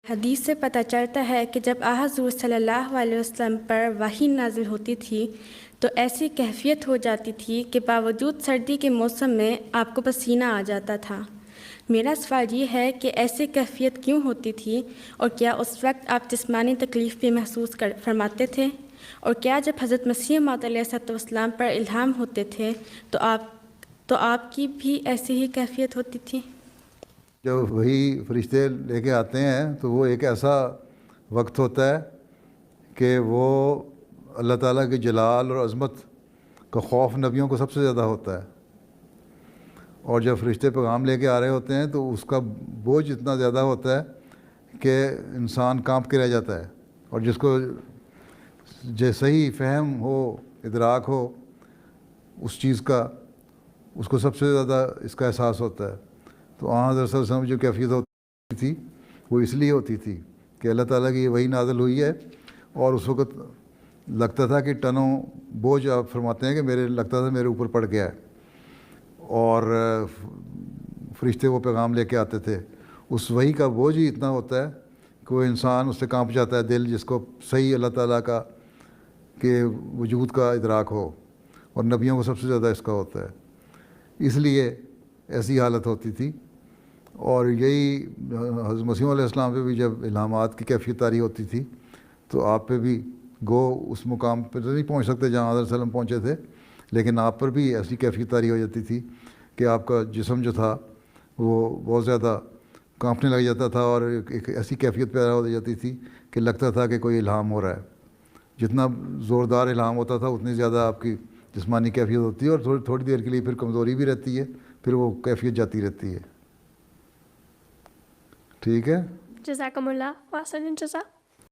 حدیث سے پتہ چلتا ہے کہ جب حضور صلی اللہ علیہ وسلم پر وحی نازل ہوتی تھی تو ایسی کیفیت ہو جاتی تھی کہ باوجود سردی کے موسم میں آپ کو پسینہ آ جاتا تھا۔ میرا سوال یہ ہے کہ ایسی کیفیت کیوں ہوتی تھی، اور کیا اس وقت آپ جسمانی تکلیف بھی محسوس فرماتے تھے؟ اور کیا جب حضرت مسیح موعود علیہ السلام پر الہام ہوتے تھے تو آپ کی بھی ایسی ہی کیفیت ہوتی تھی؟ جب وہی فرشتے لے کے آتے ہیں تو وہ ایک ایسا وقت ہوتا ہے کہ وہ اللہ تعالیٰ کے جلال اور عظمت کا خوف نبیوں کو سب سے زیادہ ہوتا ہے، اور جب فرشتے پیغام لے کے آ رہے ہوتے ہیں تو اس کا بوجھ اتنا زیادہ ہوتا ہے کہ انسان کانپ کے رہ جاتا ہے، اور جس کو صحیح فہم ہو، ادراک ہو اس چیز کا، اس کو سب سے زیادہ اس کا احساس ہوتا ہے۔ تو حضرت صلی اللہ علیہ وسلم جو کیفیت ہوتی تھی وہ اس لیے ہوتی تھی کہ اللہ تعالیٰ کی وحی نازل ہوئی ہے، اور اس وقت لگتا تھا کہ ٹنوں بوجھ، آپ فرماتے ہیں کہ لگتا تھا میرے اوپر پڑ گیا ہے، اور فرشتے وہ پیغام لے کے آتے تھے۔ اس وحی کا بوجھ ہی اتنا ہوتا ہے کہ وہ انسان اس سے کانپ جاتا ہے دل، جس کو صحیح اللہ تعالیٰ کا کہ وجود کا ادراک ہو، اور نبیوں کو سب سے زیادہ اس کا ہوتا ہے، اس لیے ایسی حالت ہوتی تھی۔ اور یہی حضرت مسیح علیہ السلام پہ بھی جب الہامات کی کیفیت طاری ہوتی تھی تو آپ پہ بھی گو اس مقام پہ تو نہیں پہنچ سکتے جہاں حضرت صلی اللہ علیہ وسلم پہنچے تھے، لیکن آپ پر بھی ایسی کیفیت طاری ہو جاتی تھی کہ آپ کا جسم جو تھا وہ بہت زیادہ کانپنے لگ جاتا تھا، اور ایک ایسی کیفیت پیدا ہو جاتی تھی کہ لگتا تھا کہ کوئی الہام ہو رہا ہے۔ جتنا زوردار الہام ہوتا تھا اتنی زیادہ آپ کی جسمانی کیفیت ہوتی ہے، اور تھوڑی دیر کے لیے پھر کمزوری بھی رہتی ہے، پھر وہ کیفیت جاتی رہتی ہے۔ ٹھیک ہے، جزاکم اللہ واحسن الجزا۔